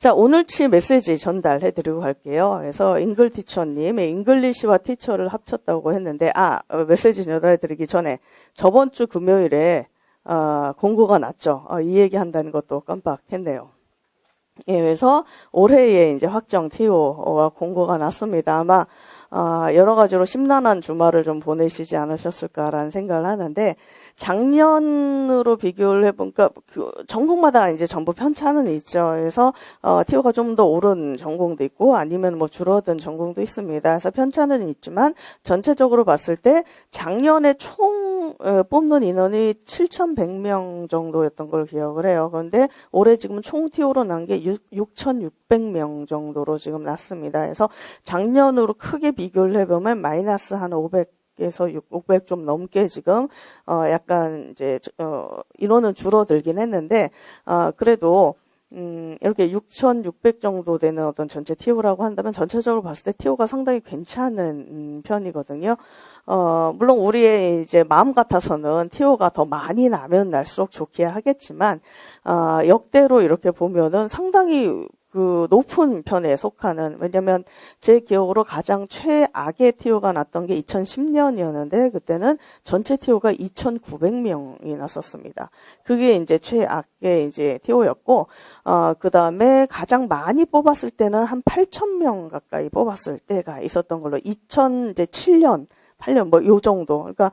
자, 오늘치 메시지 전달해드리고 갈게요. 그래서 잉글티처님, 잉글리시와 티처를 합쳤다고 했는데, 메시지 전달해드리기 전에 저번 주 금요일에 공고가 났죠. 이 얘기 한다는 것도 깜빡했네요. 예, 그래서 올해에 이제 확정 TO가 공고가 났습니다. 아마 여러 가지로 심란한 주말을 좀 보내시지 않으셨을까라는 생각을 하는데, 작년으로 비교를 해보니까 전공마다 이제 전부 편차는 있죠. 그래서 TO가 좀 더 오른 전공도 있고 아니면 뭐 줄어든 전공도 있습니다. 그래서 편차는 있지만 전체적으로 봤을 때 작년에 총 뽑는 인원이 7,100명 정도였던 걸 기억을 해요. 그런데 올해 지금 총 TO로 난 게 6,600명 정도로 지금 났습니다. 그래서 작년으로 크게 비교를 해보면 마이너스 한 500에서 500 좀 넘게 지금 약간 이제 인원은 줄어들긴 했는데 그래도 이렇게 6,600 정도 되는 어떤 전체 TO라고 한다면 전체적으로 봤을 때 TO가 상당히 괜찮은 편이거든요. 물론 우리의 이제 마음 같아서는 TO가 더 많이 나면 날수록 좋게 하겠지만 역대로 이렇게 보면은 상당히 그 높은 편에 속하는, 왜냐면 제 기억으로 가장 최악의 TO가 났던 게 2010년이었는데 그때는 전체 TO가 2,900명이 났었습니다. 그게 이제 최악의 이제 TO였고 그다음에 가장 많이 뽑았을 때는 한 8,000명 가까이 뽑았을 때가 있었던 걸로 2007년 8년 뭐 요 정도. 그러니까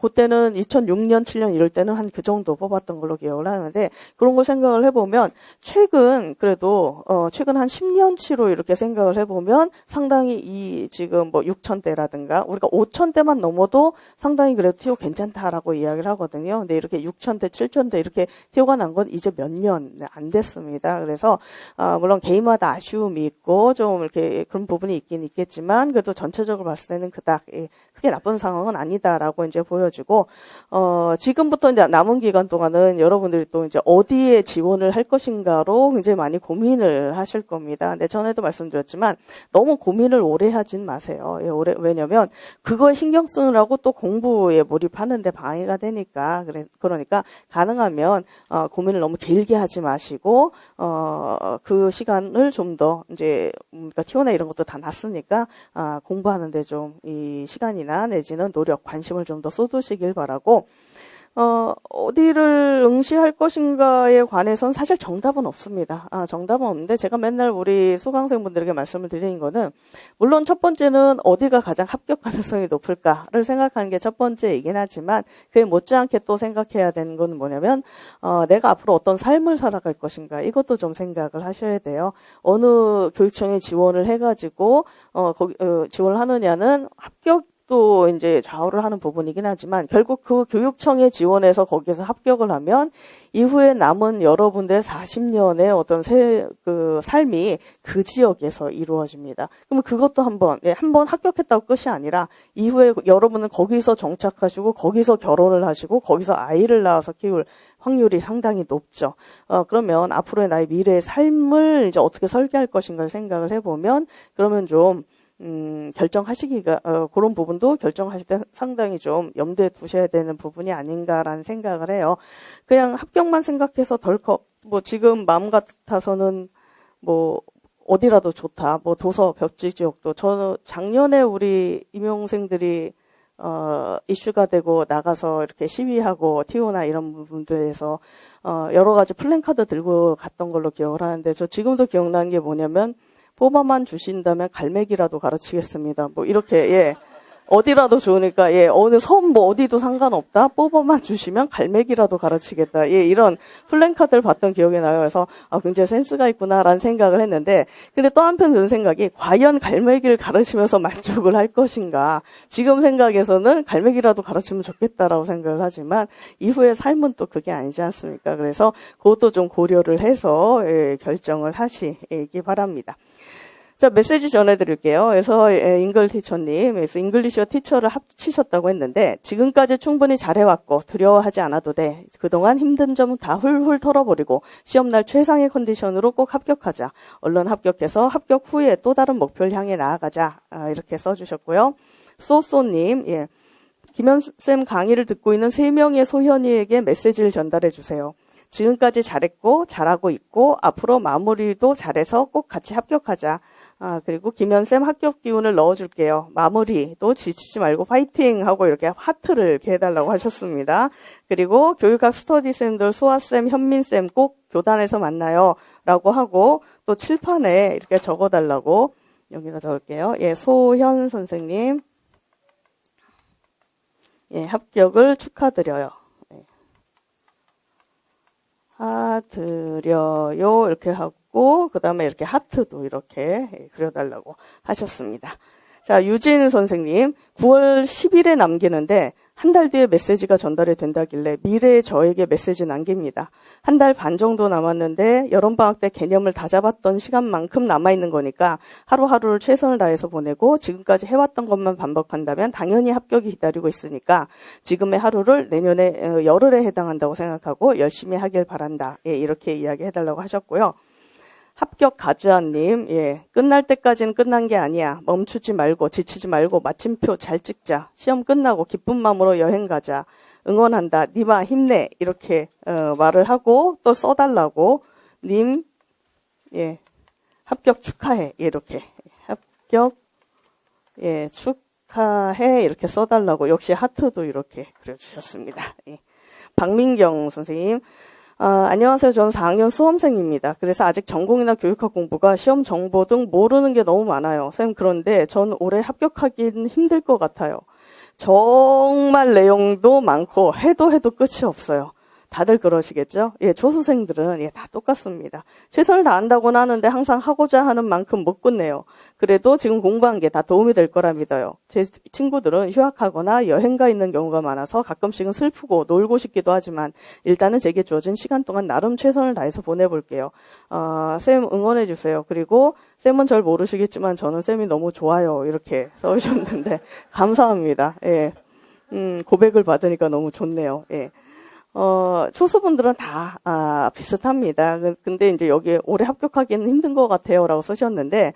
그때는 2006년, 7년 이럴 때는 한 그 정도 뽑았던 걸로 기억을 하는데, 그런 걸 생각을 해보면 최근 그래도 최근 한 10년치로 이렇게 생각을 해보면 상당히 이 지금 뭐 6,000대라든가 우리가 5,000대만 넘어도 상당히 그래도 TO 괜찮다라고 이야기를 하거든요. 근데 이렇게 6,000대, 7,000대 이렇게 TO가 난 건 이제 몇 년 안 됐습니다. 그래서 물론 개인마다 아쉬움이 있고 좀 이렇게 그런 부분이 있긴 있겠지만 그래도 전체적으로 봤을 때는 그닥 크게 나쁜 상황은 아니다라고 이제 보여지고, 지금부터 이제 남은 기간 동안은 여러분들이 또 이제 어디에 지원을 할 것인가로 굉장히 많이 고민을 하실 겁니다. 근데 전에도 말씀드렸지만 너무 고민을 오래 하진 마세요. 왜냐면 그거에 신경 쓰느라고 또 공부에 몰입하는데 방해가 되니까, 그러니까 가능하면 고민을 너무 길게 하지 마시고, 그 시간을 좀 더 이제, 그러니까 TO나 이런 것도 다 났으니까, 공부하는데 좀 이 시간이나 내지는 노력, 관심을 좀 더 쏟으시길 바라고, 어디를 응시할 것인가에 관해서는 사실 정답은 없습니다. 정답은 없는데 제가 맨날 우리 수강생분들에게 말씀을 드리는 거는, 물론 첫 번째는 어디가 가장 합격 가능성이 높을까를 생각하는 게 첫 번째이긴 하지만 그에 못지않게 또 생각해야 되는 건 뭐냐면 내가 앞으로 어떤 삶을 살아갈 것인가, 이것도 좀 생각을 하셔야 돼요. 어느 교육청에 지원을 해가지고 지원을 하느냐는 합격도 이제 좌우를 하는 부분이긴 하지만 결국 그 교육청에 지원해서 거기서 합격을 하면 이후에 남은 여러분들의 40년의 어떤 삶이 그 지역에서 이루어집니다. 그러면 그것도 한번 합격했다고 끝이 아니라 이후에 여러분은 거기서 정착하시고 거기서 결혼을 하시고 거기서 아이를 낳아서 키울 확률이 상당히 높죠. 그러면 앞으로의 나의 미래의 삶을 이제 어떻게 설계할 것인가를 생각을 해보면, 그러면 좀 결정하시기가, 그런 부분도 결정하실 때 상당히 좀 염두에 두셔야 되는 부분이 아닌가라는 생각을 해요. 그냥 합격만 생각해서 덜컥, 지금 마음 같아서는 어디라도 좋다. 도서 벽지 지역도. 저는 작년에 우리 임용생들이, 이슈가 되고 나가서 이렇게 시위하고 TO나 이런 부분들에서, 여러 가지 플랜카드 들고 갔던 걸로 기억을 하는데, 저 지금도 기억나는 게 뭐냐면, 뽑아만 주신다면 갈매기라도 가르치겠습니다. 이렇게, 어디라도 좋으니까, 어느 섬 어디도 상관없다. 뽑아만 주시면 갈매기라도 가르치겠다. 이런 플랜카드를 봤던 기억이 나요. 그래서, 굉장히 센스가 있구나라는 생각을 했는데, 근데 또 한편 드는 생각이, 과연 갈매기를 가르치면서 만족을 할 것인가. 지금 생각에서는 갈매기라도 가르치면 좋겠다라고 생각을 하지만, 이후의 삶은 또 그게 아니지 않습니까? 그래서 그것도 좀 고려를 해서, 결정을 하시기 바랍니다. 자, 메시지 전해드릴게요. 그래서 잉글티처님, 그래서 잉글리시와 티처를 합치셨다고 했는데, 지금까지 충분히 잘해왔고 두려워하지 않아도 돼. 그동안 힘든 점은 다 훌훌 털어버리고 시험날 최상의 컨디션으로 꼭 합격하자. 얼른 합격해서 합격 후에 또 다른 목표를 향해 나아가자. 이렇게 써주셨고요. 소소님, 김현쌤 강의를 듣고 있는 3명의 소현이에게 메시지를 전달해 주세요. 지금까지 잘했고 잘하고 있고 앞으로 마무리도 잘해서 꼭 같이 합격하자. 그리고 김현쌤 합격 기운을 넣어줄게요. 마무리도 지치지 말고 파이팅 하고 이렇게 하트를 이렇게 해달라고 하셨습니다. 그리고 교육학 스터디쌤들 수아쌤, 현민쌤 꼭 교단에서 만나요 라고 하고 또 칠판에 이렇게 적어달라고 여기다 적을게요. 예, 소현 선생님. 예, 합격을 축하드려요. 드려요 이렇게 하고 그 다음에 이렇게 하트도 이렇게 그려달라고 하셨습니다. 자, 유진 선생님 9월 10일에 남기는데 한 달 뒤에 메시지가 전달이 된다길래 미래의 저에게 메시지 남깁니다. 한 달 반 정도 남았는데 여름방학 때 개념을 다 잡았던 시간만큼 남아있는 거니까 하루하루를 최선을 다해서 보내고 지금까지 해왔던 것만 반복한다면 당연히 합격이 기다리고 있으니까 지금의 하루를 내년에 열흘에 해당한다고 생각하고 열심히 하길 바란다. 예, 이렇게 이야기해달라고 하셨고요. 합격 가즈아님, 예, 끝날 때까지는 끝난 게 아니야. 멈추지 말고 지치지 말고 마침표 잘 찍자. 시험 끝나고 기쁜 마음으로 여행 가자. 응원한다. 니마 힘내. 이렇게 말을 하고 또 써달라고 님, 예, 합격 축하해. 이렇게 합격, 예, 축하해. 이렇게 써달라고 역시 하트도 이렇게 그려주셨습니다. 예. 박민경 선생님. 안녕하세요. 저는 4학년 수험생입니다. 그래서 아직 전공이나 교육학 공부가 시험 정보 등 모르는 게 너무 많아요. 쌤, 그런데 전 올해 합격하기는 힘들 것 같아요. 정말 내용도 많고 해도 끝이 없어요. 다들 그러시겠죠? 예, 조수생들은 예, 다 똑같습니다. 최선을 다한다고는 하는데 항상 하고자 하는 만큼 못 끝내요. 그래도 지금 공부한 게 다 도움이 될 거라 믿어요. 제 친구들은 휴학하거나 여행가 있는 경우가 많아서 가끔씩은 슬프고 놀고 싶기도 하지만 일단은 제게 주어진 시간 동안 나름 최선을 다해서 보내볼게요. 쌤 응원해 주세요. 그리고 쌤은 절 모르시겠지만 저는 쌤이 너무 좋아요. 이렇게 써주셨는데 감사합니다. 예, 고백을 받으니까 너무 좋네요. 예. 초수분들은 다, 비슷합니다. 근데 이제 여기 올해 합격하기는 힘든 것 같아요. 라고 쓰셨는데,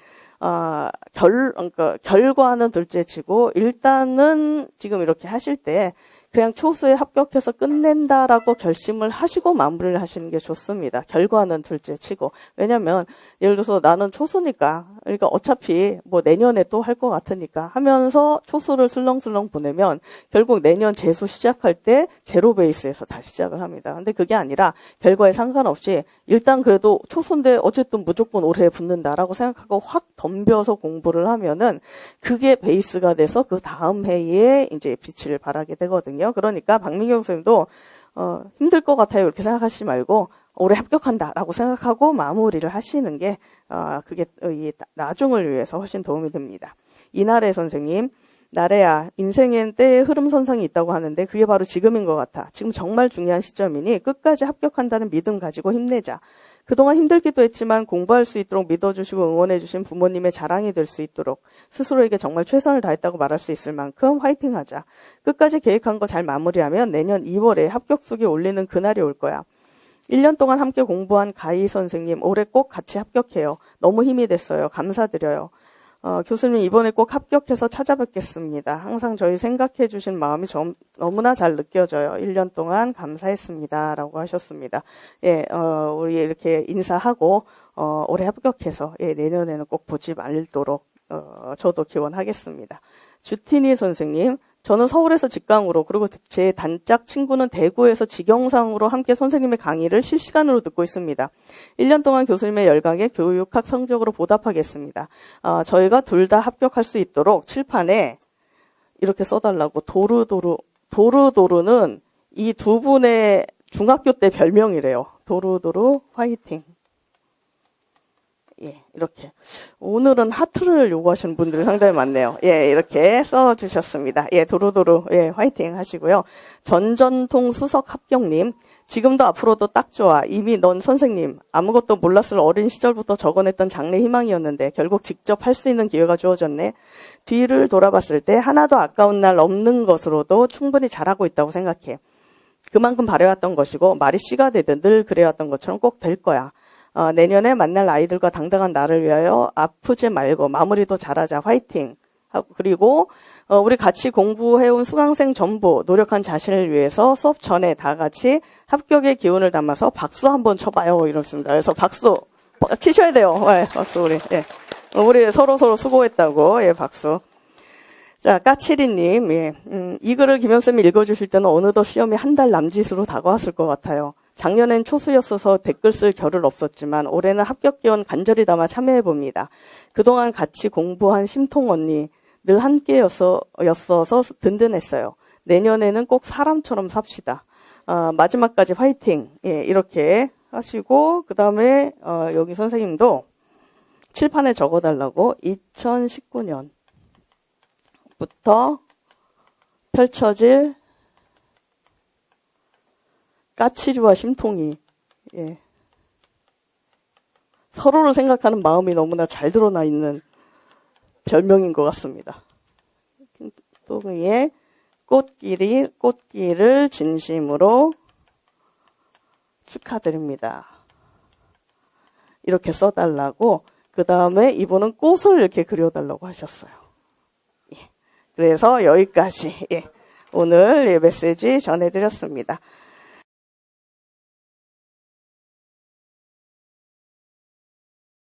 결과는 둘째 치고, 일단은 지금 이렇게 하실 때, 그냥 초수에 합격해서 끝낸다라고 결심을 하시고 마무리를 하시는 게 좋습니다. 결과는 둘째 치고. 왜냐면, 예를 들어서 나는 초수니까, 그러니까 어차피 뭐 내년에 또 할 것 같으니까 하면서 초수를 슬렁슬렁 보내면 결국 내년 재수 시작할 때 제로 베이스에서 다시 시작을 합니다. 근데 그게 아니라 결과에 상관없이 일단 그래도 초수인데 어쨌든 무조건 올해에 붙는다라고 생각하고 확 덤벼서 공부를 하면은 그게 베이스가 돼서 그 다음 해에 이제 빛을 발하게 되거든요. 그러니까 박민경 선생님도 힘들 것 같아요. 이렇게 생각하시지 말고 올해 합격한다라고 생각하고 마무리를 하시는 게 그게 이 나중을 위해서 훨씬 도움이 됩니다. 이나래 선생님, 나래야, 인생엔 때의 흐름선상이 있다고 하는데 그게 바로 지금인 것 같아. 지금 정말 중요한 시점이니 끝까지 합격한다는 믿음 가지고 힘내자. 그동안 힘들기도 했지만 공부할 수 있도록 믿어주시고 응원해주신 부모님의 자랑이 될 수 있도록 스스로에게 정말 최선을 다했다고 말할 수 있을 만큼 화이팅하자. 끝까지 계획한 거 잘 마무리하면 내년 2월에 합격수기 올리는 그날이 올 거야. 1년 동안 함께 공부한 가희 선생님, 올해 꼭 같이 합격해요. 너무 힘이 됐어요. 감사드려요. 교수님 이번에 꼭 합격해서 찾아뵙겠습니다. 항상 저희 생각해 주신 마음이 너무나 잘 느껴져요. 1년 동안 감사했습니다. 라고 하셨습니다. 예, 우리 이렇게 인사하고, 올해 합격해서, 예, 내년에는 꼭 보지 말도록, 저도 기원하겠습니다. 주티니 선생님, 저는 서울에서 직강으로 그리고 제 단짝 친구는 대구에서 직영상으로 함께 선생님의 강의를 실시간으로 듣고 있습니다. 1년 동안 교수님의 열강에 교육학 성적으로 보답하겠습니다. 저희가 둘 다 합격할 수 있도록 칠판에 이렇게 써달라고 도루도루는 이 두 분의 중학교 때 별명이래요. 도루도루 화이팅. 예, 이렇게. 오늘은 하트를 요구하시는 분들이 상당히 많네요. 예, 이렇게 써주셨습니다. 예, 도로도로, 예, 화이팅 하시고요. 전전통 수석 합격님, 지금도 앞으로도 딱 좋아. 이미 넌 선생님, 아무것도 몰랐을 어린 시절부터 적어냈던 장래 희망이었는데 결국 직접 할 수 있는 기회가 주어졌네. 뒤를 돌아봤을 때 하나도 아까운 날 없는 것으로도 충분히 잘하고 있다고 생각해. 그만큼 바래왔던 것이고 말이 씨가 되든 늘 그래왔던 것처럼 꼭 될 거야. 내년에 만날 아이들과 당당한 나를 위하여 아프지 말고 마무리도 잘하자. 화이팅. 그리고 우리 같이 공부해온 수강생 전부 노력한 자신을 위해서 수업 전에 다 같이 합격의 기운을 담아서 박수 한번 쳐봐요. 이렇습니다. 그래서 박수 치셔야 돼요. 네, 박수 우리. 예. 우리 서로 수고했다고. 예, 박수. 자, 까치리님, 예. 이 글을 김현쌤이 읽어주실 때는 어느덧 시험이 한 달 남짓으로 다가왔을 것 같아요. 작년엔 초수였어서 댓글 쓸 겨를 없었지만 올해는 합격 기원 간절히 담아 참여해봅니다. 그동안 같이 공부한 심통 언니, 늘 함께였어서 든든했어요. 내년에는 꼭 사람처럼 삽시다. 마지막까지 화이팅. 예, 이렇게 하시고, 그 다음에, 여기 선생님도 칠판에 적어달라고 2019년부터 펼쳐질 까치리와 심통이, 예. 서로를 생각하는 마음이 너무나 잘 드러나 있는 별명인 것 같습니다. 또의 꽃길을 진심으로 축하드립니다. 이렇게 써달라고, 그 다음에 이분은 꽃을 이렇게 그려달라고 하셨어요. 예. 그래서 여기까지, 예. 오늘 예, 메시지 전해드렸습니다.